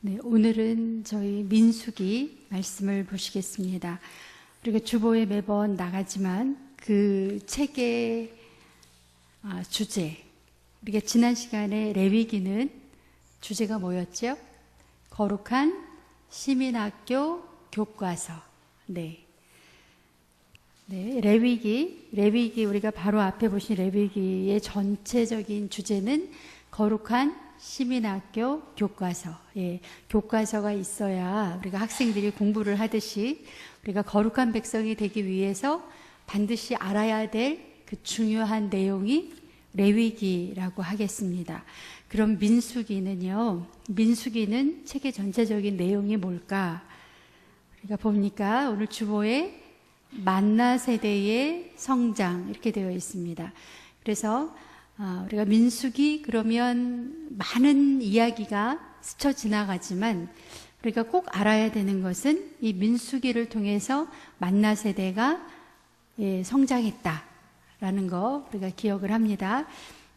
네, 오늘은 저희 민수기 말씀을 보시겠습니다. 우리가 주보에 매번 나가지만 그 책의 주제, 우리가 지난 시간에 레위기는 주제가 뭐였죠? 거룩한 시민학교 교과서. 네, 레위기 우리가 바로 앞에 보신 레위기의 전체적인 주제는 거룩한 시민학교 교과서. 교과서가 있어야 우리가 학생들이 공부를 하듯이 우리가 거룩한 백성이 되기 위해서 반드시 알아야 될 그 중요한 내용이 레위기라고 하겠습니다. 그럼 민수기는 책의 전체적인 내용이 뭘까? 우리가 보니까 오늘 주보에 만나 세대의 성장 이렇게 되어 있습니다. 그래서 우리가 민수기 그러면 많은 이야기가 스쳐 지나가지만 우리가 꼭 알아야 되는 것은 이 민수기를 통해서 만나 세대가 성장했다라는 거 우리가 기억을 합니다.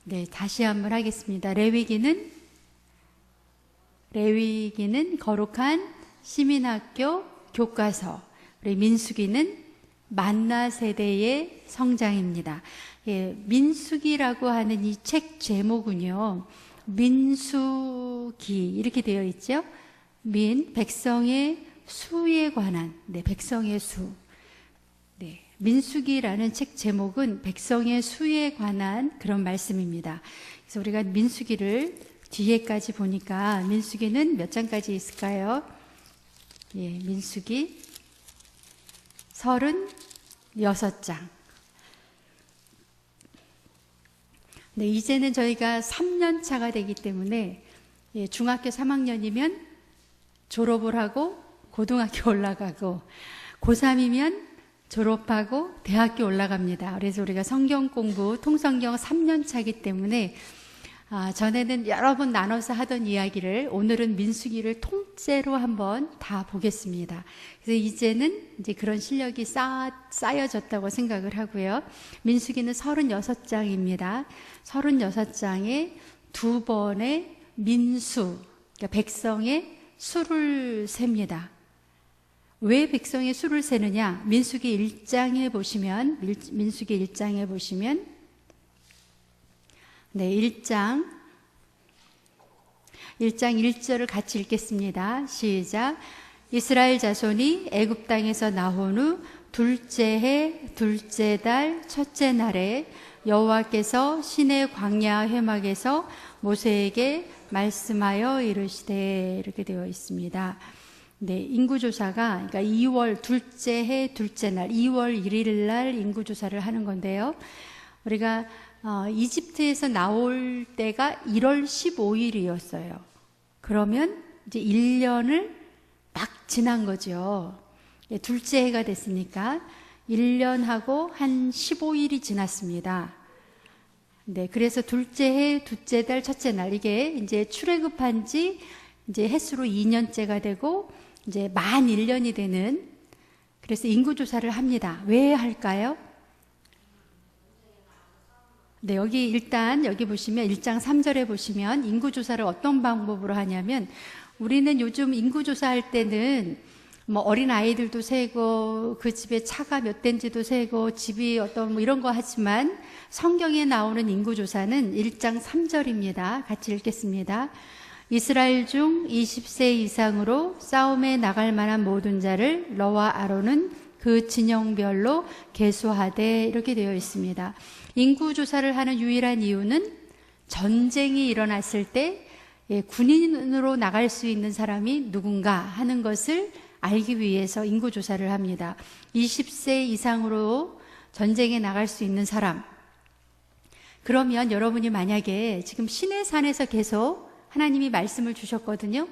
네, 다시 한번 하겠습니다. 레위기는 거룩한 시민학교 교과서, 우리 민수기는 만나 세대의 성장입니다. 민수기라고 하는 이 책 제목은요, 민수기 이렇게 되어 있죠. 백성의 수에 관한, 백성의 수. 민수기라는 책 제목은 백성의 수에 관한 그런 말씀입니다. 그래서 우리가 민수기를 뒤에까지 보니까 민수기는 몇 장까지 있을까요? 민수기 36장. 이제는 저희가 3년 차가 되기 때문에 중학교 3학년이면 졸업을 하고 고등학교 올라가고 고3이면 졸업하고 대학교 올라갑니다. 그래서 우리가 성경 공부, 통성경 3년 차기 때문에 전에는 여러 번 나눠서 하던 이야기를 오늘은 민수기를 통째로 한번 다 보겠습니다. 그래서 이제는 그런 실력이 쌓여졌다고 생각을 하고요. 민수기는 36장입니다. 36장에 두 번의 민수, 그러니까 백성의 수를 셉니다. 왜 백성의 수를 세느냐? 민수기 1장에 보시면 1장 1절을 같이 읽겠습니다. 시작. 이스라엘 자손이 애굽 땅에서 나온 후 둘째 해 둘째 달 첫째 날에 여호와께서 시내 광야 회막에서 모세에게 말씀하여 이르시되, 이렇게 되어 있습니다. 인구조사가, 그러니까 2월 둘째 해 둘째 날, 2월 1일 날 인구조사를 하는 건데요. 우리가 이집트에서 나올 때가 1월 15일이었어요. 그러면 이제 1년을 막 지난 거죠. 둘째 해가 됐으니까 1년하고 한 15일이 지났습니다. 그래서 둘째 해, 둘째 달, 첫째 날, 이게 이제 출애굽한 지 이제 햇수로 2년째가 되고 이제 만 1년이 되는, 그래서 인구조사를 합니다. 왜 할까요? 여기 보시면 1장 3절에 보시면 인구조사를 어떤 방법으로 하냐면, 우리는 요즘 인구조사할 때는 어린 아이들도 세고 그 집에 차가 몇 대인지도 세고 집이 어떤 이런 거 하지만, 성경에 나오는 인구조사는 1장 3절입니다. 같이 읽겠습니다. 이스라엘 중 20세 이상으로 싸움에 나갈 만한 모든 자를 너와 아론은 그 진영별로 계수하되, 이렇게 되어 있습니다. 인구조사를 하는 유일한 이유는 전쟁이 일어났을 때 군인으로 나갈 수 있는 사람이 누군가 하는 것을 알기 위해서 인구조사를 합니다. 20세 이상으로 전쟁에 나갈 수 있는 사람. 그러면 여러분이 만약에 지금 시내산에서 계속 하나님이 말씀을 주셨거든요.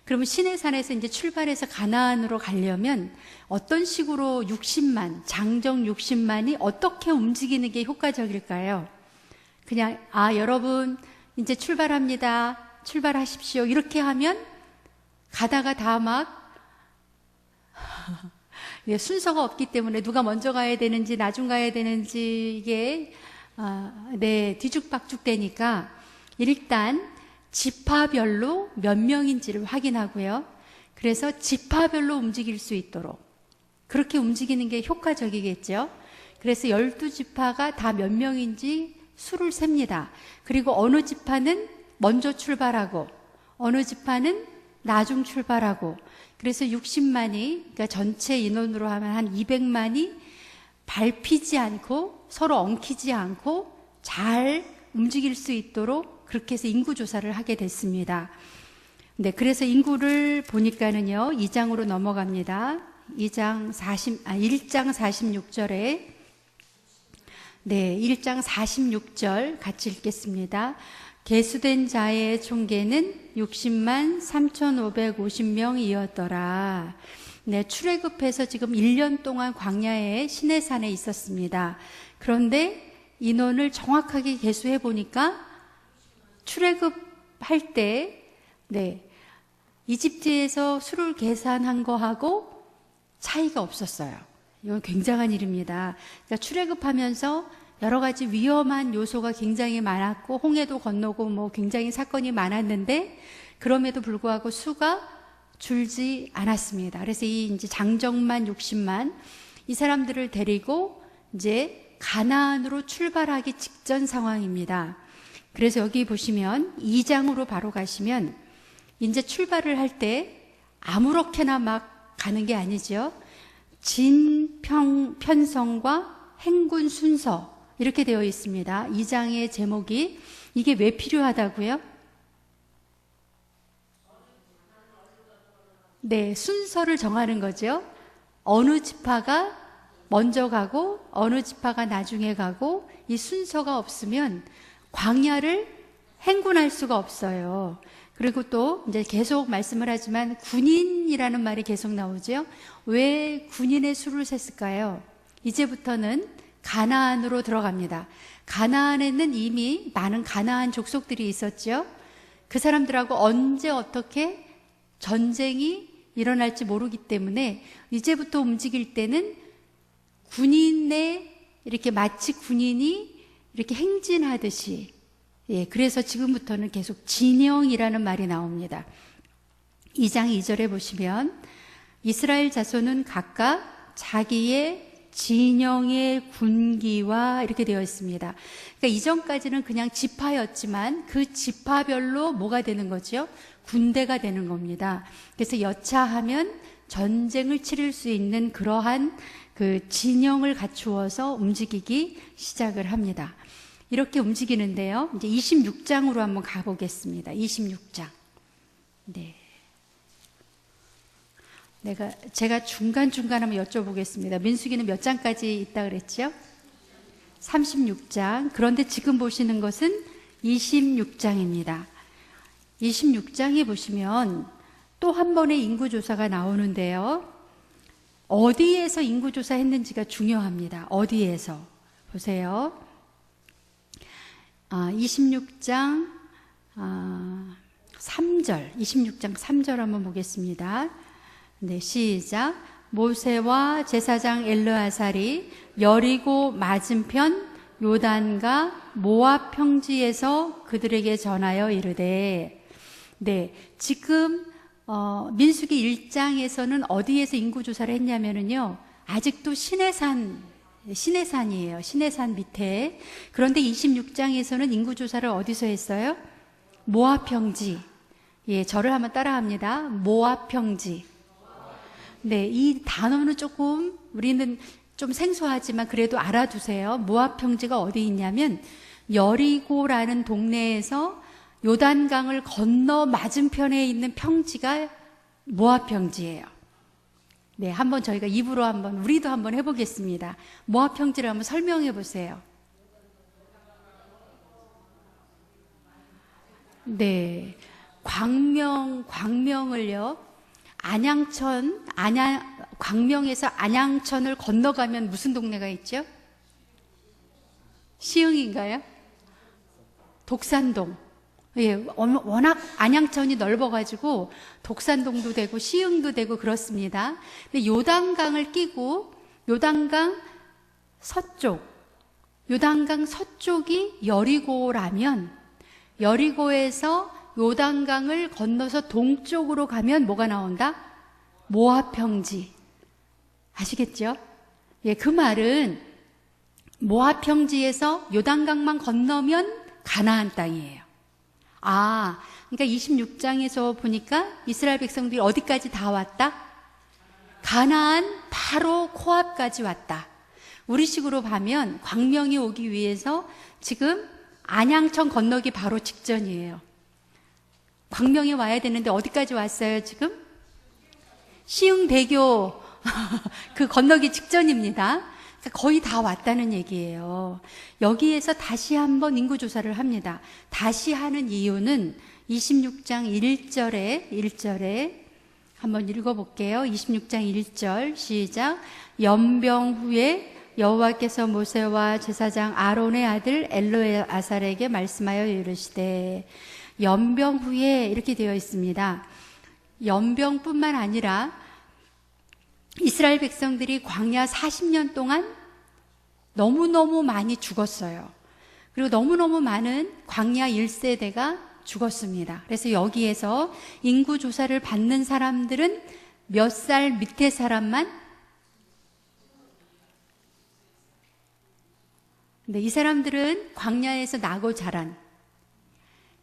그러면 시내산에서 이제 출발해서 가나안으로 가려면 어떤 식으로 장정 60만이 어떻게 움직이는 게 효과적일까요? 그냥 여러분 이제 출발합니다. 출발하십시오. 이렇게 하면 가다가 다 막 순서가 없기 때문에 누가 먼저 가야 되는지 나중 가야 되는지 이게 뒤죽박죽 되니까 일단 지파별로 몇 명인지를 확인하고요. 그래서 지파별로 움직일 수 있도록 그렇게 움직이는 게 효과적이겠죠. 그래서 12지파가 다 몇 명인지 수를 셉니다. 그리고 어느 지파는 먼저 출발하고 어느 지파는 나중 출발하고, 그래서 60만이, 그러니까 전체 인원으로 하면 한 200만이 밟히지 않고 서로 엉키지 않고 잘 움직일 수 있도록 그렇게 해서 인구조사를 하게 됐습니다. 네, 그래서 인구를 보니까는요, 2장으로 넘어갑니다. 1장 46절에, 네, 1장 46절 같이 읽겠습니다. 계수된 자의 총계는 60만 3,550명이었더라. 네, 출애굽해서 지금 1년 동안 광야에 시내산에 있었습니다. 그런데 인원을 정확하게 계수해 보니까 출애굽할 때, 네, 이집트에서 수를 계산한 거하고 차이가 없었어요. 이건 굉장한 일입니다. 그러니까 출애굽하면서 여러 가지 위험한 요소가 굉장히 많았고 홍해도 건너고 뭐 굉장히 사건이 많았는데 그럼에도 불구하고 수가 줄지 않았습니다. 그래서 이 이제 장정만 60만 이 사람들을 데리고 이제 가나안으로 출발하기 직전 상황입니다. 그래서 여기 보시면 2장으로 바로 가시면 이제 출발을 할 때 아무렇게나 막 가는 게 아니죠. 편성과 행군 순서 이렇게 되어 있습니다. 2장의 제목이 이게 왜 필요하다고요? 네, 순서를 정하는 거죠. 어느 지파가 먼저 가고 어느 지파가 나중에 가고 이 순서가 없으면 광야를 행군할 수가 없어요. 그리고 또 이제 계속 말씀을 하지만 군인이라는 말이 계속 나오죠. 왜 군인의 수를 셌을까요? 이제부터는 가나안으로 들어갑니다. 가나안에는 이미 많은 가나안 족속들이 있었죠. 그 사람들하고 언제 어떻게 전쟁이 일어날지 모르기 때문에 이제부터 움직일 때는 군인의 이렇게 마치 군인이 이렇게 행진하듯이, 예, 그래서 지금부터는 계속 진영이라는 말이 나옵니다. 2장 2절에 보시면 이스라엘 자손은 각각 자기의 진영의 군기와 이렇게 되어 있습니다. 그러니까 이전까지는 그냥 지파였지만 그 지파별로 뭐가 되는 거죠? 군대가 되는 겁니다. 그래서 여차하면 전쟁을 치를 수 있는 그러한 그 진영을 갖추어서 움직이기 시작을 합니다. 이렇게 움직이는데요. 이제 26장으로 한번 가보겠습니다. 26장. 네. 제가 중간중간 한번 여쭤보겠습니다. 민수기는 몇 장까지 있다 그랬죠? 36장. 그런데 지금 보시는 것은 26장입니다. 26장에 보시면 또 한 번의 인구조사가 나오는데요. 어디에서 인구조사 했는지가 중요합니다. 어디에서. 보세요. 26장 3절, 26장 3절 한번 보겠습니다. 네, 시작. 모세와 제사장 엘르아살이 여리고 맞은편 요단과 모압 평지에서 그들에게 전하여 이르되, 네, 지금 민수기 1장에서는 어디에서 인구조사를 했냐면은요, 아직도 시내산이에요. 시내산 밑에. 그런데 26장에서는 인구조사를 어디서 했어요? 모압 평지. 예, 저를 한번 따라합니다. 모압 평지. 네, 이 단어는 조금 우리는 좀 생소하지만 그래도 알아두세요. 모압 평지가 어디 있냐면 여리고라는 동네에서 요단강을 건너 맞은편에 있는 평지가 모압 평지예요. 네, 한번 저희가 입으로 우리도 한번 해보겠습니다. 모압 평지를 한번 설명해 보세요. 네, 광명을요, 광명에서 안양천을 건너가면 무슨 동네가 있죠? 시흥인가요? 독산동. 예, 워낙 안양천이 넓어가지고 독산동도 되고 시흥도 되고 그렇습니다. 근데 요단강을 끼고 요단강 서쪽이 여리고라면 여리고에서 요단강을 건너서 동쪽으로 가면 뭐가 나온다? 모압 평지. 아시겠죠? 예, 그 말은 모압 평지에서 요단강만 건너면 가나안 땅이에요. 아, 그러니까 26장에서 보니까 이스라엘 백성들이 어디까지 다 왔다? 가나안 바로 코앞까지 왔다. 우리식으로 보면 광명이 오기 위해서 지금 안양천 건너기 바로 직전이에요. 광명에 와야 되는데 어디까지 왔어요 지금? 시흥대교 그 건너기 직전입니다. 그러니까 거의 다 왔다는 얘기예요. 여기에서 다시 한번 인구조사를 합니다. 다시 하는 이유는 26장 1절에 한번 읽어볼게요. 26장 1절 시작. 연병 후에 여호와께서 모세와 제사장 아론의 아들 엘르아살에게 말씀하여 이르시되, 연병 후에 이렇게 되어 있습니다. 연병뿐만 아니라 이스라엘 백성들이 광야 40년 동안 너무너무 많이 죽었어요. 그리고 너무너무 많은 광야 1세대가 죽었습니다. 그래서 여기에서 인구조사를 받는 사람들은 몇 살 밑에 사람만, 근데 이 사람들은 광야에서 나고 자란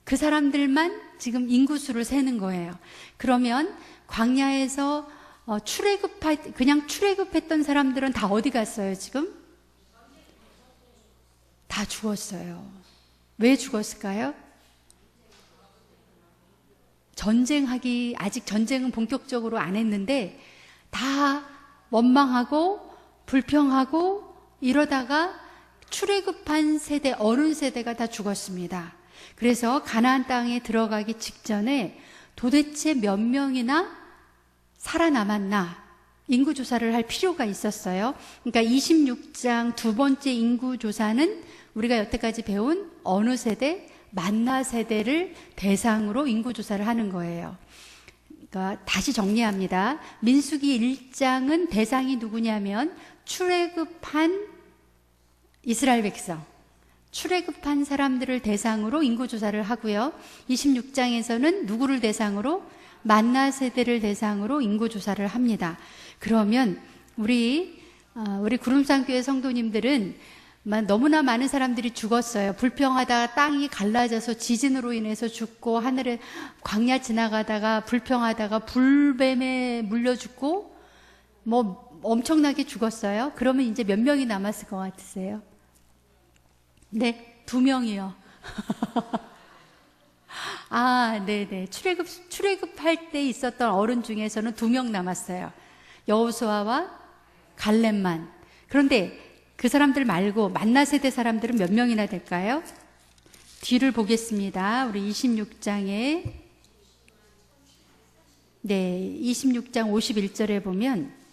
그 사람들만 지금 인구수를 세는 거예요. 그러면 광야에서 그냥 출애굽했던 사람들은 다 어디 갔어요 지금? 다 죽었어요. 왜 죽었을까요? 아직 전쟁은 본격적으로 안 했는데 다 원망하고 불평하고 이러다가 출애굽한 세대, 어른 세대가 다 죽었습니다. 그래서 가나안 땅에 들어가기 직전에 도대체 몇 명이나 살아남았나 인구조사를 할 필요가 있었어요. 그러니까 26장 두 번째 인구조사는 우리가 여태까지 배운 어느 세대? 만나 세대를 대상으로 인구조사를 하는 거예요. 그러니까 다시 정리합니다. 민수기 1장은 대상이 누구냐면 출애굽한 이스라엘 백성, 출애굽한 사람들을 대상으로 인구조사를 하고요. 26장에서는 누구를 대상으로? 만나 세대를 대상으로 인구조사를 합니다. 그러면 우리 구름산교회 성도님들은 너무나 많은 사람들이 죽었어요. 불평하다가 땅이 갈라져서 지진으로 인해서 죽고, 하늘에 광야 지나가다가 불평하다가 불뱀에 물려 죽고, 엄청나게 죽었어요. 그러면 이제 몇 명이 남았을 것 같으세요? 네, 2명이요. 아, 네네. 출애굽할 때 있었던 어른 중에서는 2명 남았어요. 여호수아와 갈렙만. 그런데 그 사람들 말고 만나 세대 사람들은 몇 명이나 될까요? 뒤를 보겠습니다. 우리 26장에, 네, 26장 51절에 보면,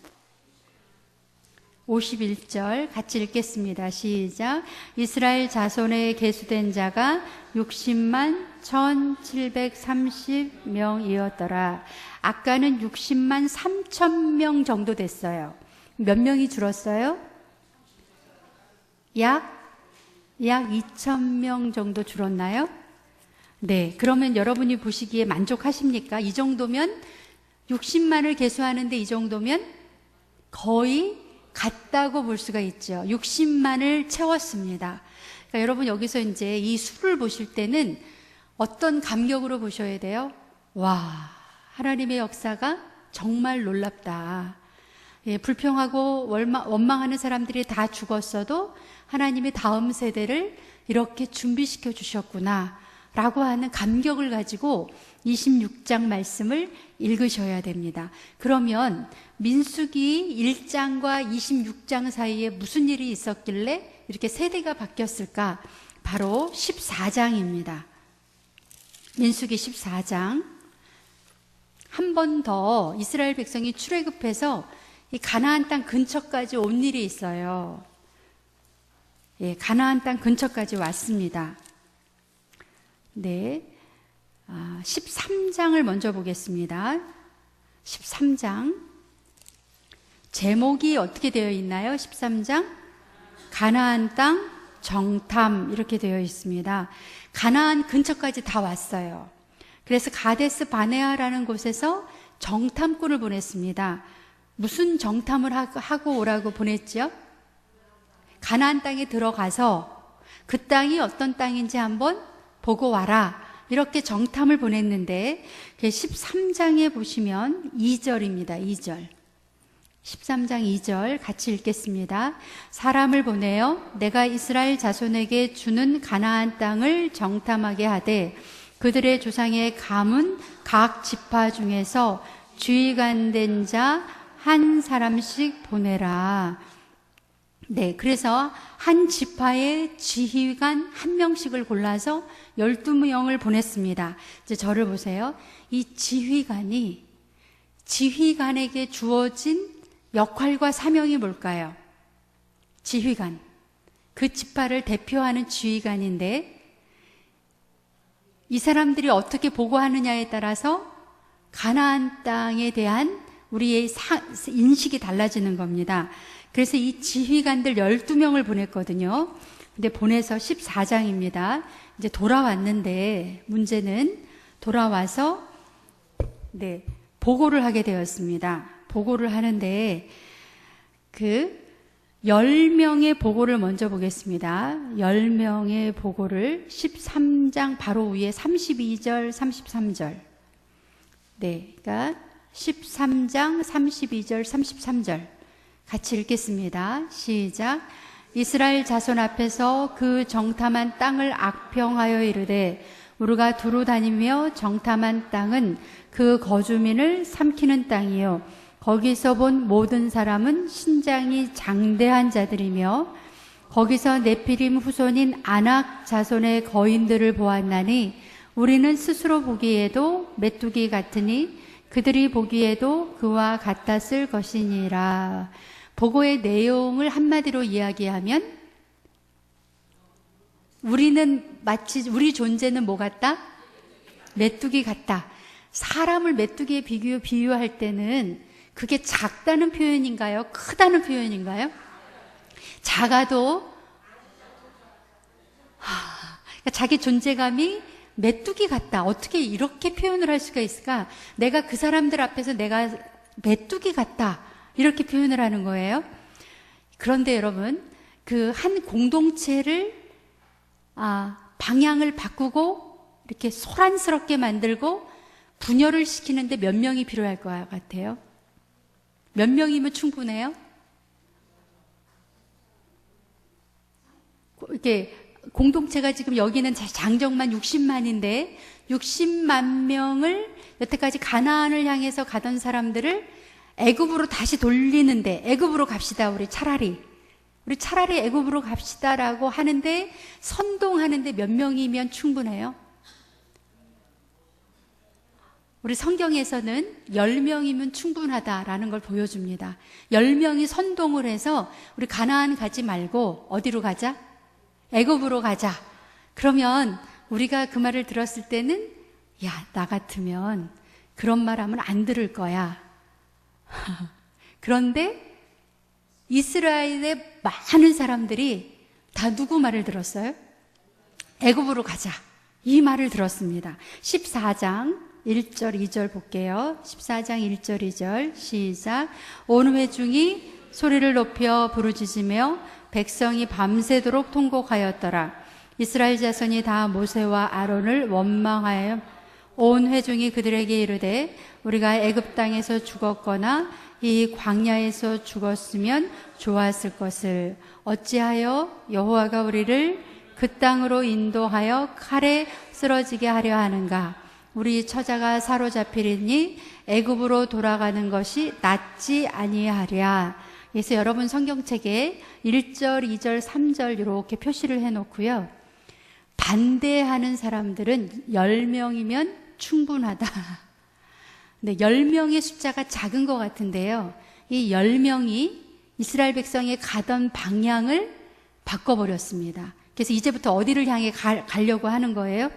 51절 같이 읽겠습니다. 시작. 이스라엘 자손에 계수된 자가 60만 1730명이었더라. 아까는 60만 3천명 정도 됐어요. 몇 명이 줄었어요? 약 2,000명 정도 줄었나요? 네. 그러면 여러분이 보시기에 만족하십니까? 이 정도면 60만을 계수하는데 이 정도면 거의 같다고 볼 수가 있죠. 60만을 채웠습니다. 그러니까 여러분 여기서 이제 이 수를 보실 때는 어떤 감격으로 보셔야 돼요? 와, 하나님의 역사가 정말 놀랍다. 예, 불평하고 원망하는 사람들이 다 죽었어도 하나님의 다음 세대를 이렇게 준비시켜 주셨구나 라고 하는 감격을 가지고 26장 말씀을 읽으셔야 됩니다. 그러면 민수기 1장과 26장 사이에 무슨 일이 있었길래 이렇게 세대가 바뀌었을까? 바로 14장입니다. 민수기 14장. 한 번 더 이스라엘 백성이 출애굽해서 이 가나안 땅 근처까지 온 일이 있어요. 예, 가나안 땅 근처까지 왔습니다. 네, 13장을 먼저 보겠습니다. 13장 제목이 어떻게 되어 있나요? 13장 가나안 땅 정탐 이렇게 되어 있습니다. 가나안 근처까지 다 왔어요. 그래서 가데스 바네아라는 곳에서 정탐꾼을 보냈습니다. 무슨 정탐을 하고 오라고 보냈죠? 가나안 땅에 들어가서 그 땅이 어떤 땅인지 한번 보고 와라, 이렇게 정탐을 보냈는데 13장에 보시면 2절입니다. 2절. 13장 2절 같이 읽겠습니다. 사람을 보내어 내가 이스라엘 자손에게 주는 가나안 땅을 정탐하게 하되 그들의 조상의 가문 각 지파 중에서 주의관 된 자 한 사람씩 보내라. 네, 그래서 한 지파의 지휘관 한 명씩을 골라서 12명을 보냈습니다. 이제 저를 보세요. 이 지휘관에게 주어진 역할과 사명이 뭘까요? 지휘관. 그 지파를 대표하는 지휘관인데 이 사람들이 어떻게 보고하느냐에 따라서 가나안 땅에 대한 우리의 인식이 달라지는 겁니다. 그래서 이 지휘관들 12명을 보냈거든요. 근데 보내서 14장입니다. 이제 돌아왔는데 문제는 돌아와서 보고를 하게 되었습니다. 보고를 하는데 그 10명의 보고를 먼저 보겠습니다. 10명의 보고를 13장 바로 위에 32절, 33절. 네, 그러니까 13장 32절, 33절 같이 읽겠습니다. 시작. 이스라엘 자손 앞에서 그 정탐한 땅을 악평하여 이르되 우리가 두루 다니며 정탐한 땅은 그 거주민을 삼키는 땅이요 거기서 본 모든 사람은 신장이 장대한 자들이며 거기서 네피림 후손인 아낙 자손의 거인들을 보았나니 우리는 스스로 보기에도 메뚜기 같으니 그들이 보기에도 그와 같았을 것이니라. 보고의 내용을 한마디로 이야기하면 우리 존재는 뭐 같다? 메뚜기 같다. 사람을 메뚜기에 비유할 때는 그게 작다는 표현인가요? 크다는 표현인가요? 작아도 그러니까 자기 존재감이 메뚜기 같다. 어떻게 이렇게 표현을 할 수가 있을까? 내가 그 사람들 앞에서 내가 메뚜기 같다. 이렇게 표현을 하는 거예요. 그런데 여러분, 그 한 공동체를 방향을 바꾸고 이렇게 소란스럽게 만들고 분열을 시키는데 몇 명이 필요할 것 같아요? 몇 명이면 충분해요? 이렇게 공동체가 지금 여기는 장정만 60만인데 60만 명을 여태까지 가나안을 향해서 가던 사람들을 애굽으로 다시 돌리는데 애굽으로 갑시다. 우리 차라리 애굽으로 갑시다라고 하는데 선동하는데 몇 명이면 충분해요? 우리 성경에서는 10명이면 충분하다라는 걸 보여줍니다. 10명이 선동을 해서 우리 가나안 가지 말고 어디로 가자? 애굽으로 가자. 그러면 우리가 그 말을 들었을 때는 나 같으면 그런 말 하면 안 들을 거야. 그런데 이스라엘의 많은 사람들이 다 누구 말을 들었어요? 애굽으로 가자. 이 말을 들었습니다. 14장 1절 2절 볼게요. 14장 1절 2절 시작. 온 회중이 소리를 높여 부르짖으며 백성이 밤새도록 통곡하였더라. 이스라엘 자손이 다 모세와 아론을 원망하여 온 회중이 그들에게 이르되 우리가 애굽 땅에서 죽었거나 이 광야에서 죽었으면 좋았을 것을 어찌하여 여호와가 우리를 그 땅으로 인도하여 칼에 쓰러지게 하려 하는가? 우리 처자가 사로잡히리니 애굽으로 돌아가는 것이 낫지 아니하랴. 그래서 여러분 성경책에 1절, 2절, 3절 이렇게 표시를 해놓고요. 반대하는 사람들은 10명이면 충분하다. 근데 10명의 숫자가 작은 것 같은데요. 이 10명이 이스라엘 백성이 가던 방향을 바꿔버렸습니다. 그래서 이제부터 어디를 향해 가려고 하는 거예요?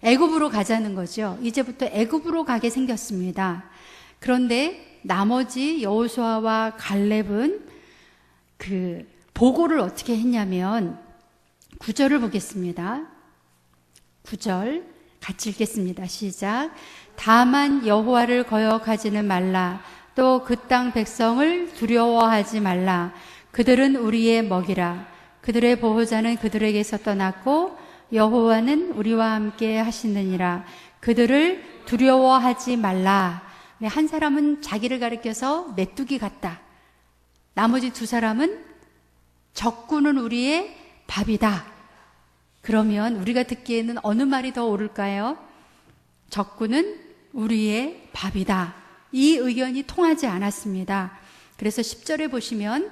애굽으로 가자는 거죠. 이제부터 애굽으로 가게 생겼습니다. 그런데 나머지 여호수아와 갈렙은 그 보고를 어떻게 했냐면 9절을 보겠습니다. 9절 같이 읽겠습니다. 시작. 다만 여호와를 거역하지는 말라. 또 그 땅 백성을 두려워하지 말라. 그들은 우리의 먹이라. 그들의 보호자는 그들에게서 떠났고 여호와는 우리와 함께 하시느니라. 그들을 두려워하지 말라. 네, 한 사람은 자기를 가리켜서 메뚜기 같다. 나머지 두 사람은 적군은 우리의 밥이다. 그러면 우리가 듣기에는 어느 말이 더 옳을까요? 적군은 우리의 밥이다. 이 의견이 통하지 않았습니다. 그래서 10절에 보시면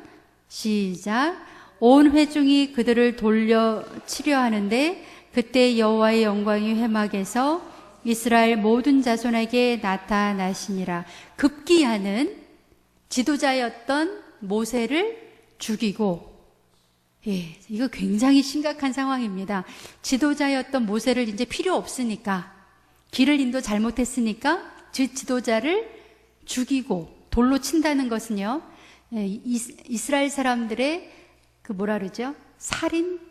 시작. 온 회중이 그들을 돌려 치려 하는데 그때 여호와의 영광이 회막에서 이스라엘 모든 자손에게 나타나시니라. 급기야는 지도자였던 모세를 죽이고, 이거 굉장히 심각한 상황입니다. 지도자였던 모세를 이제 필요 없으니까, 길을 인도 잘못했으니까 지도자를 죽이고 돌로 친다는 것은요, 이스라엘 사람들의 그 뭐라 그러죠?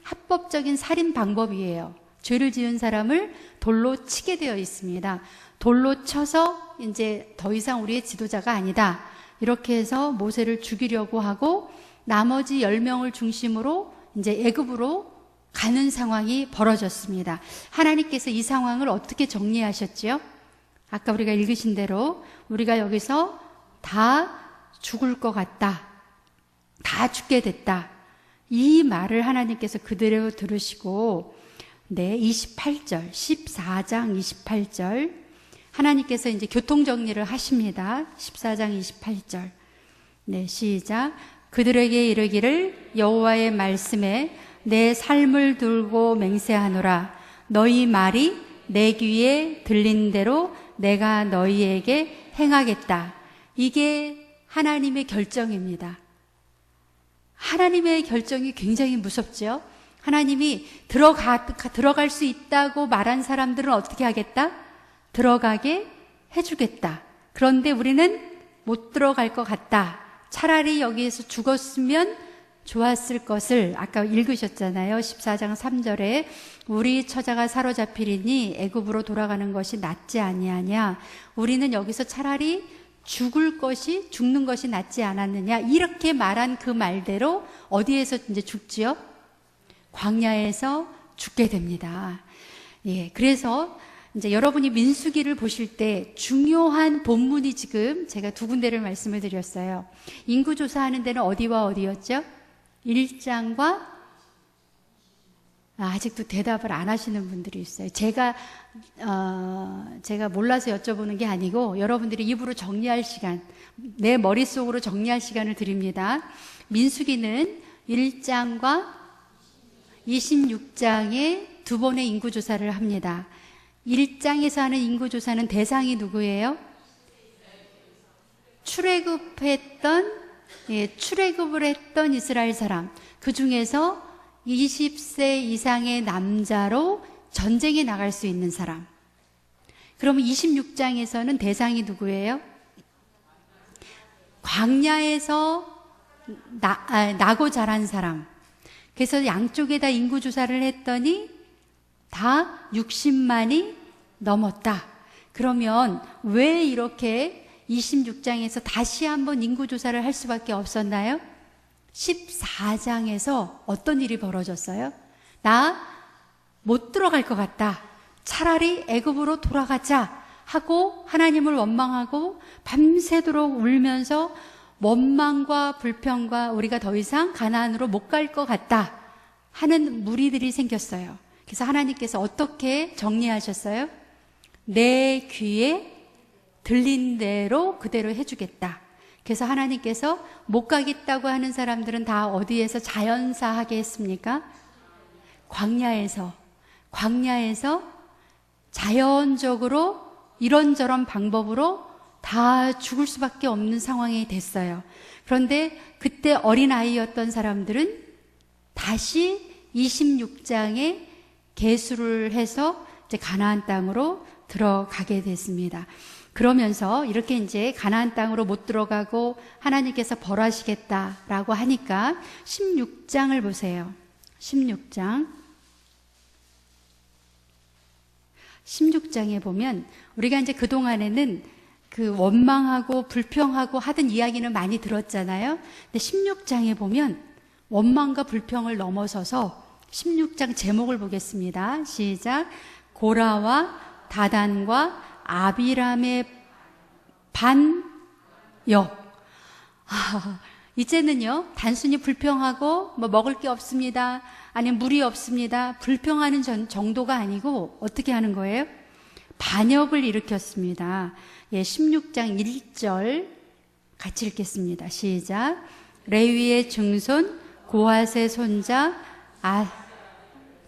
합법적인 살인 방법이에요. 죄를 지은 사람을 돌로 치게 되어 있습니다. 돌로 쳐서 이제 더 이상 우리의 지도자가 아니다. 이렇게 해서 모세를 죽이려고 하고 나머지 10명을 중심으로 이제 애굽으로 가는 상황이 벌어졌습니다. 하나님께서 이 상황을 어떻게 정리하셨지요? 아까 우리가 읽으신 대로 우리가 여기서 다 죽을 것 같다. 다 죽게 됐다. 이 말을 하나님께서 그대로 들으시고 28절, 14장 28절 하나님께서 이제 교통정리를 하십니다. 14장 28절. 시작. 그들에게 이르기를 여호와의 말씀에 내 삶을 들고 맹세하노라. 너희 말이 내 귀에 들린 대로 내가 너희에게 행하겠다. 이게 하나님의 결정입니다. 하나님의 결정이 굉장히 무섭죠. 하나님이 들어갈 수 있다고 말한 사람들은 어떻게 하겠다? 들어가게 해주겠다. 그런데 우리는 못 들어갈 것 같다. 차라리 여기에서 죽었으면 좋았을 것을 아까 읽으셨잖아요. 14장 3절에 우리 처자가 사로잡히리니 애굽으로 돌아가는 것이 낫지 아니하냐. 우리는 여기서 차라리 죽는 것이 낫지 않았느냐. 이렇게 말한 그 말대로 어디에서 이제 죽지요? 광야에서 죽게 됩니다. 그래서 이제 여러분이 민수기를 보실 때 중요한 본문이 지금 제가 두 군데를 말씀을 드렸어요. 인구조사하는 데는 어디와 어디였죠? 1장과 아직도 대답을 안 하시는 분들이 있어요. 제가 몰라서 여쭤보는 게 아니고 여러분들이 입으로 정리할 시간, 내 머릿속으로 정리할 시간을 드립니다. 민수기는 1장과 26장에 두 번의 인구조사를 합니다. 1장에서 하는 인구조사는 대상이 누구예요? 출애굽을 했던 이스라엘 사람. 그 중에서 20세 이상의 남자로 전쟁에 나갈 수 있는 사람. 그러면 26장에서는 대상이 누구예요? 광야에서 나고 자란 사람. 그래서 양쪽에다 인구조사를 했더니 다 60만이 넘었다. 그러면 왜 이렇게 26장에서 다시 한번 인구조사를 할 수밖에 없었나요? 14장에서 어떤 일이 벌어졌어요? 나 못 들어갈 것 같다. 차라리 애굽으로 돌아가자 하고 하나님을 원망하고 밤새도록 울면서 원망과 불평과 우리가 더 이상 가나안으로 못 갈 것 같다 하는 무리들이 생겼어요. 그래서 하나님께서 어떻게 정리하셨어요? 내 귀에 들린 대로 그대로 해주겠다. 그래서 하나님께서 못 가겠다고 하는 사람들은 다 어디에서 자연사하게 했습니까? 광야에서 자연적으로 이런저런 방법으로 다 죽을 수밖에 없는 상황이 됐어요. 그런데 그때 어린아이였던 사람들은 다시 26장에 계수를 해서 이제 가나안 땅으로 들어가게 됐습니다. 그러면서 이렇게 이제 가나안 땅으로 못 들어가고 하나님께서 벌하시겠다라고 하니까 16장을 보세요. 16장. 16장에 보면 우리가 이제 그동안에는 그 원망하고 불평하고 하던 이야기는 많이 들었잖아요. 근데 16장에 보면 원망과 불평을 넘어서서 16장 제목을 보겠습니다. 시작. 고라와 다단과 아비람의 반역. 이제는요, 단순히 불평하고 뭐 먹을 게 없습니다, 아니면 물이 없습니다, 불평하는 정도가 아니고 어떻게 하는 거예요? 반역을 일으켰습니다. 16장 1절 같이 읽겠습니다. 시작. 레위의 증손 고핫의 손자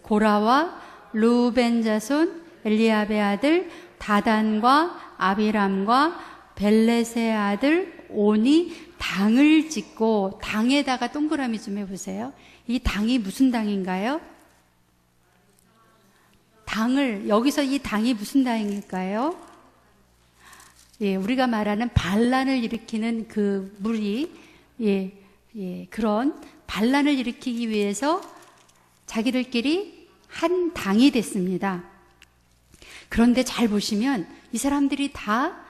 고라와 르우벤 자손 엘리압의 아들 다단과 아비람과 벨렛의 아들 온이 당을 짓고, 당에다가 동그라미 좀 해보세요. 이 당이 무슨 당인가요? 여기서 이 당이 무슨 당일까요? 우리가 말하는 반란을 일으키는 그 무리, 그런 반란을 일으키기 위해서 자기들끼리 한 당이 됐습니다. 그런데 잘 보시면 이 사람들이 다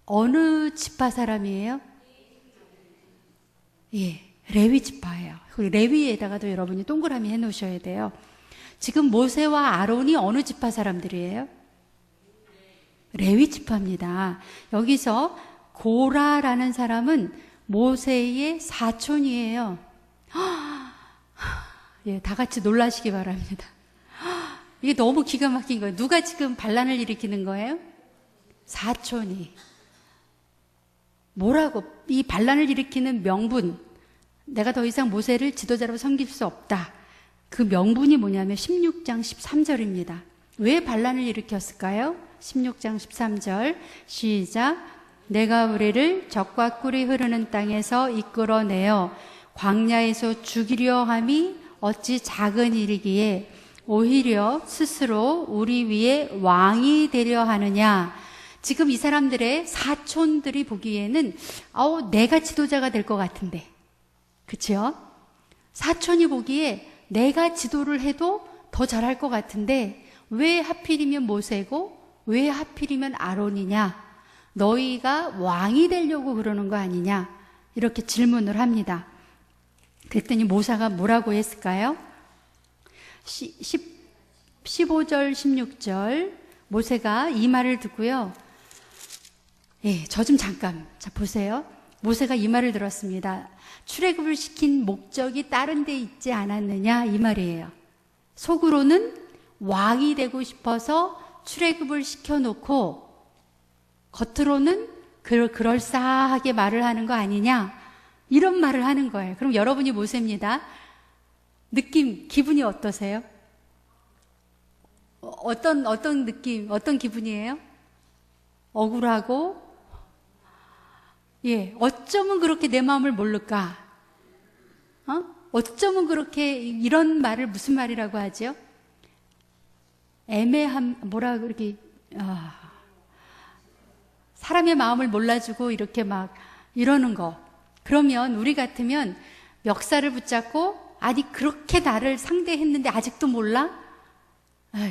어느 지파 사람이에요? 레위 지파예요. 레위에다가도 여러분이 동그라미 해 놓으셔야 돼요. 지금 모세와 아론이 어느 지파 사람들이에요? 레위 지파입니다. 여기서 고라라는 사람은 모세의 사촌이에요. 다 같이 놀라시기 바랍니다. 이게 너무 기가 막힌 거예요. 누가 지금 반란을 일으키는 거예요? 사촌이. 뭐라고? 이 반란을 일으키는 명분, 내가 더 이상 모세를 지도자로 섬길 수 없다. 그 명분이 뭐냐면 16장 13절입니다. 왜 반란을 일으켰을까요? 16장 13절 시작. 내가 우리를 적과 꿀이 흐르는 땅에서 이끌어내어 광야에서 죽이려 함이 어찌 작은 일이기에 오히려 스스로 우리 위에 왕이 되려 하느냐. 지금 이 사람들의 사촌들이 보기에는 내가 지도자가 될 것 같은데, 그치요? 사촌이 보기에 내가 지도를 해도 더 잘할 것 같은데 왜 하필이면 모세고 왜 하필이면 아론이냐? 너희가 왕이 되려고 그러는 거 아니냐? 이렇게 질문을 합니다. 그랬더니 모세가 뭐라고 했을까요? 15절 16절 모세가 이 말을 듣고요, 저 좀 잠깐, 자 보세요. 모세가 이 말을 들었습니다. 출애굽을 시킨 목적이 다른 데 있지 않았느냐, 이 말이에요. 속으로는 왕이 되고 싶어서 출애굽을 시켜놓고 겉으로는 그럴싸하게 말을 하는 거 아니냐, 이런 말을 하는 거예요. 그럼 여러분이 모세입니다. 기분이 어떠세요? 어떤 느낌, 어떤 기분이에요? 억울하고, 어쩌면 그렇게 내 마음을 모를까? 어쩌면 그렇게, 이런 말을 무슨 말이라고 하죠? 사람의 마음을 몰라주고 이렇게 막 이러는 거. 그러면 우리 같으면 멱살을 붙잡고, 아니 그렇게 나를 상대했는데 아직도 몰라?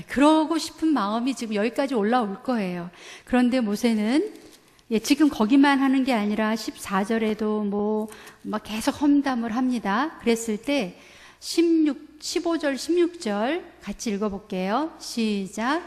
그러고 싶은 마음이 지금 여기까지 올라올 거예요. 그런데 모세는 지금 거기만 하는 게 아니라 14절에도 막 계속 험담을 합니다. 그랬을 때 15절 16절 같이 읽어볼게요. 시작.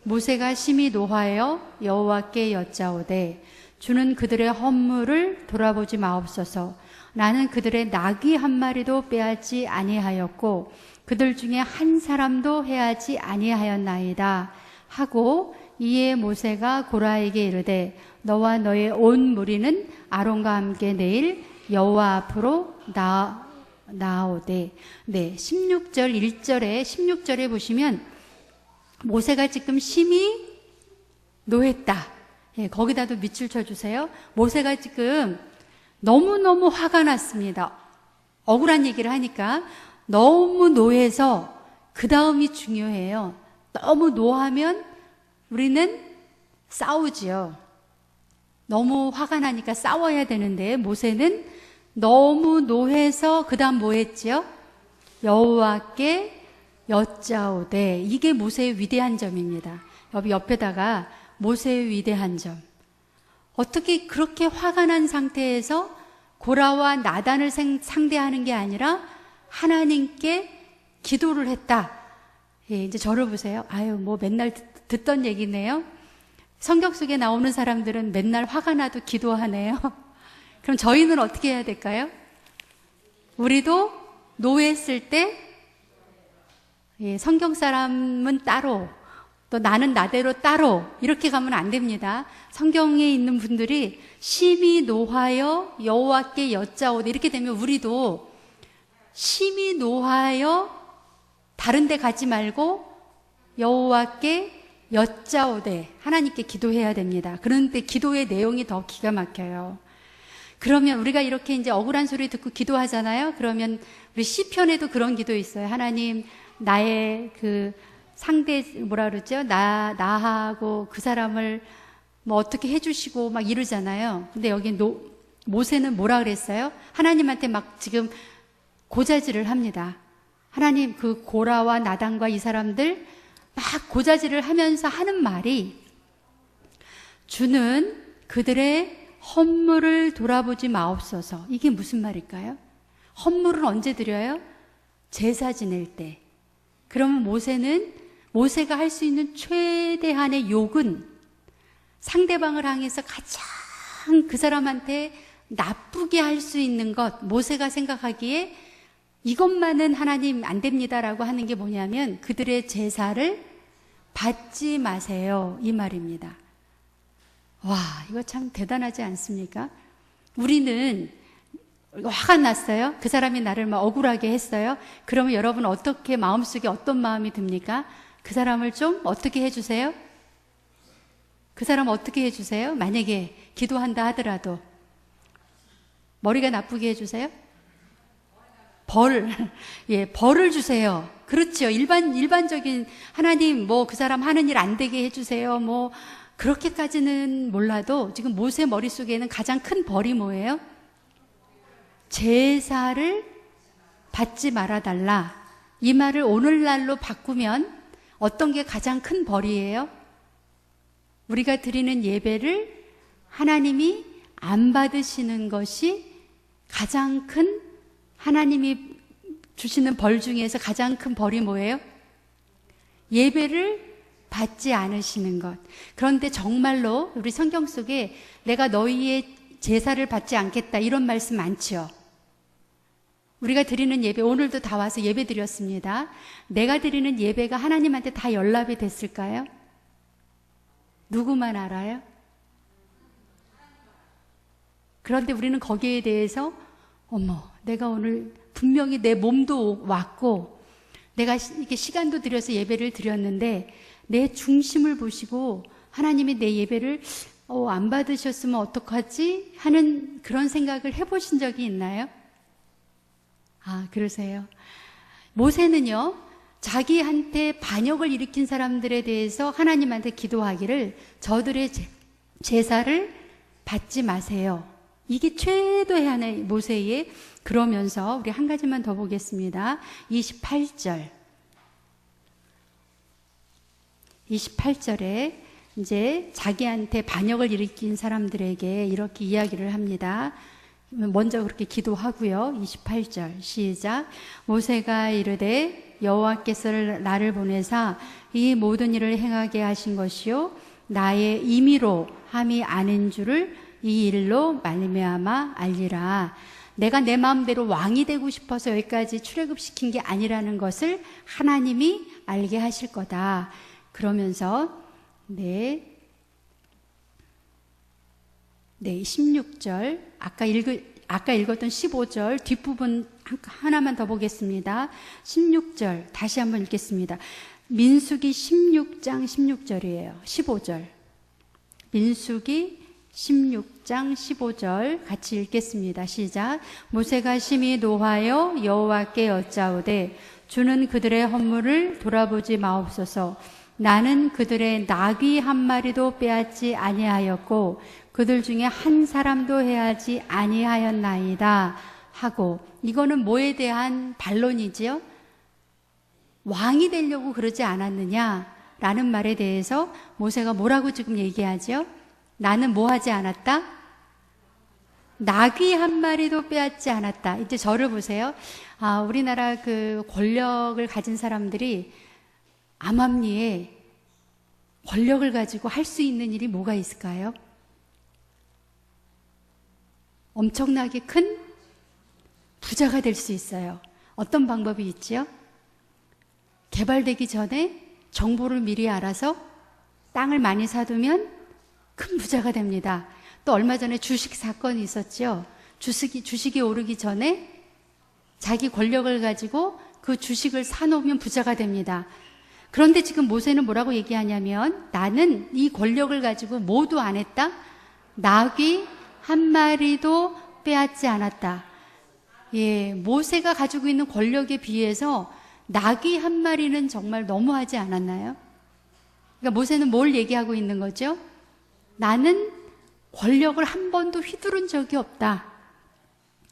모세가 심히 노하여 여호와께 여짜오되 주는 그들의 허물을 돌아보지 마옵소서. 나는 그들의 나귀 한 마리도 빼앗지 아니하였고 그들 중에 한 사람도 해하지 아니하였나이다 하고, 이에 모세가 고라에게 이르되 너와 너의 온 무리는 아론과 함께 내일 여호와 앞으로 나아오되. 16절 1절에 16절에 보시면 모세가 지금 심히 노했다. 거기다도 밑줄 쳐주세요. 모세가 지금 너무너무 화가 났습니다. 억울한 얘기를 하니까 너무 노해서, 그 다음이 중요해요. 너무 노하면 우리는 싸우지요. 너무 화가 나니까 싸워야 되는데 모세는 너무 노해서 그 다음 뭐 했지요? 여호와께 여짜오되. 이게 모세의 위대한 점입니다. 여기 옆에다가 모세의 위대한 점. 어떻게 그렇게 화가 난 상태에서 고라와 나단을 상대하는 게 아니라 하나님께 기도를 했다. 예, 이제 저를 보세요. 아유, 뭐 맨날 듣던 얘기네요. 성경 속에 나오는 사람들은 맨날 화가 나도 기도하네요. 그럼 저희는 어떻게 해야 될까요? 우리도 노했을 때, 예, 성경 사람은 따로, 또 나는 나대로 따로, 이렇게 가면 안 됩니다. 성경에 있는 분들이 심히 노하여 여호와께 여짜오되, 이렇게 되면 우리도 심히 노하여 다른 데 가지 말고 여호와께 여짜오되, 하나님께 기도해야 됩니다. 그런데 기도의 내용이 더 기가 막혀요. 그러면 우리가 이렇게 이제 억울한 소리 듣고 기도하잖아요. 그러면 우리 시편에도 그런 기도 있어요. 하나님, 나의 그 상대, 뭐라 그러죠? 나하고 그 사람을 뭐 어떻게 해주시고 막 이러잖아요. 근데 여기 모세는 뭐라 그랬어요? 하나님한테 막 지금 고자질을 합니다. 하나님, 그 고라와 나단과 이 사람들 막 고자질을 하면서 하는 말이, 주는 그들의 헌물을 돌아보지 마옵소서. 이게 무슨 말일까요? 헌물은 언제 드려요? 제사 지낼 때. 그러면 모세가 할 수 있는 최대한의 욕은 상대방을 향해서 가장 그 사람한테 나쁘게 할 수 있는 것, 모세가 생각하기에 이것만은 하나님 안 됩니다라고 하는 게 뭐냐면 그들의 제사를 받지 마세요, 이 말입니다. 와, 이거 참 대단하지 않습니까? 우리는 화가 났어요. 그 사람이 나를 막 억울하게 했어요. 그러면 여러분 어떻게, 마음속에 어떤 마음이 듭니까? 그 사람을 좀 어떻게 해주세요? 그 사람 어떻게 해주세요? 만약에 기도한다 하더라도 머리가 나쁘게 해주세요? 예, 벌을 주세요. 그렇죠. 일반적인, 하나님 뭐 그 사람 하는 일 안 되게 해주세요. 뭐 그렇게까지는 몰라도 지금 모세 머릿속에는 가장 큰 벌이 뭐예요? 제사를 받지 말아달라. 이 말을 오늘날로 바꾸면 어떤 게 가장 큰 벌이에요? 우리가 드리는 예배를 하나님이 안 받으시는 것이 가장 큰, 하나님이 주시는 벌 중에서 가장 큰 벌이 뭐예요? 예배를 받지 않으시는 것. 그런데 정말로 우리 성경 속에 내가 너희의 제사를 받지 않겠다, 이런 말씀 많죠. 우리가 드리는 예배, 오늘도 다 와서 예배 드렸습니다. 내가 드리는 예배가 하나님한테 다 연락이 됐을까요? 누구만 알아요? 그런데 우리는 거기에 대해서 어머, 내가 오늘 분명히 내 몸도 왔고 내가 이렇게 시간도 들여서 예배를 드렸는데 내 중심을 보시고 하나님이 내 예배를 안 받으셨으면 어떡하지? 하는 그런 생각을 해보신 적이 있나요? 아, 그러세요. 모세는요, 자기한테 반역을 일으킨 사람들에 대해서 하나님한테 기도하기를 저들의 제사를 받지 마세요. 이게 최대한의 모세의, 그러면서 우리 한 가지만 더 보겠습니다. 28절에 이제 자기한테 반역을 일으킨 사람들에게 이렇게 이야기를 합니다. 먼저 그렇게 기도하고요. 28절 시작. 모세가 이르되 여호와께서 나를 보내사 이 모든 일을 행하게 하신 것이요 나의 임의로 함이 아닌 줄을 이 일로 말미암아 알리라. 내가 내 마음대로 왕이 되고 싶어서 여기까지 출애굽시킨 게 아니라는 것을 하나님이 알게 하실 거다. 그러면서 16절, 아까 읽었던 15절 뒷부분 하나만 더 보겠습니다. 16절 다시 한번 읽겠습니다. 민수기 16장 16절이에요. 15절. 민수기 16장 15절 같이 읽겠습니다. 시작. 모세가 심히 노하여 여호와께 여짜오되 주는 그들의 헌물을 돌아보지 마옵소서. 나는 그들의 나귀 한 마리도 빼앗지 아니하였고 그들 중에 한 사람도 해하지 아니하였나이다 하고, 이거는 뭐에 대한 반론이지요? 왕이 되려고 그러지 않았느냐? 라는 말에 대해서 모세가 뭐라고 지금 얘기하죠? 나는 뭐 하지 않았다? 나귀 한 마리도 빼앗지 않았다. 이제 저를 보세요. 우리나라 그 권력을 가진 사람들이 암암리에 권력을 가지고 할 수 있는 일이 뭐가 있을까요? 엄청나게 큰 부자가 될 수 있어요. 어떤 방법이 있지요? 개발되기 전에 정보를 미리 알아서 땅을 많이 사두면 큰 부자가 됩니다. 또 얼마 전에 주식 사건이 있었죠. 주식이 오르기 전에 자기 권력을 가지고 그 주식을 사놓으면 부자가 됩니다. 그런데 지금 모세는 뭐라고 얘기하냐면 나는 이 권력을 가지고 모두 안 했다. 나귀 한 마리도 빼앗지 않았다. 예, 모세가 가지고 있는 권력에 비해서 나귀 한 마리는 정말 너무하지 않았나요? 그러니까 모세는 뭘 얘기하고 있는 거죠? 나는 권력을 한 번도 휘두른 적이 없다.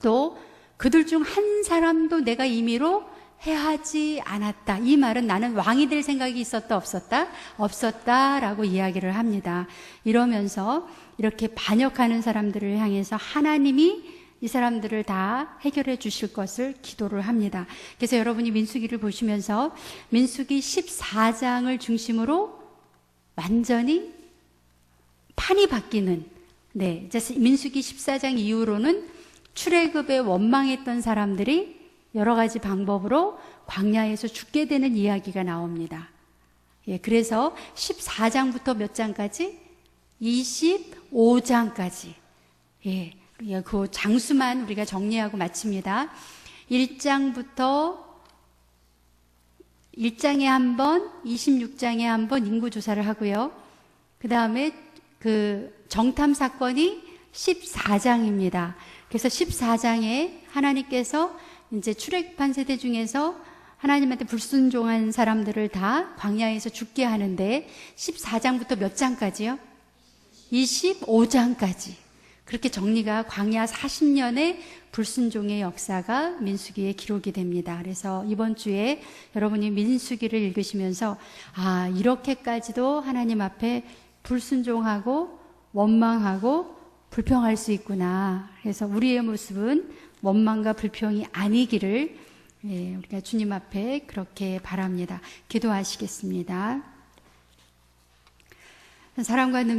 또 그들 중 한 사람도 내가 임의로 해하지 않았다. 이 말은 나는 왕이 될 생각이 있었다 없었다? 없었다라고 이야기를 합니다. 이러면서 이렇게 반역하는 사람들을 향해서 하나님이 이 사람들을 다 해결해 주실 것을 기도를 합니다. 그래서 여러분이 민수기를 보시면서 민수기 14장을 중심으로 완전히 판이 바뀌는, 이제 민수기 14장 이후로는 출애굽에 원망했던 사람들이 여러 가지 방법으로 광야에서 죽게 되는 이야기가 나옵니다. 예, 그래서 14장부터 몇 장까지? 25장까지. 예, 그 장수만 우리가 정리하고 마칩니다. 1장부터 1장에 한 번, 26장에 한 번 인구조사를 하고요. 그 다음에 그 정탐 사건이 14장입니다. 그래서 14장에 하나님께서 이제 출애굽한 세대 중에서 하나님한테 불순종한 사람들을 다 광야에서 죽게 하는데 14장부터 몇 장까지요? 25장까지. 그렇게 정리가 광야 40년의 불순종의 역사가 민수기에 기록이 됩니다. 그래서 이번 주에 여러분이 민수기를 읽으시면서 이렇게까지도 하나님 앞에 불순종하고 원망하고 불평할 수 있구나. 그래서 우리의 모습은 원망과 불평이 아니기를 우리가 주님 앞에 그렇게 바랍니다. 기도하시겠습니다. 사랑과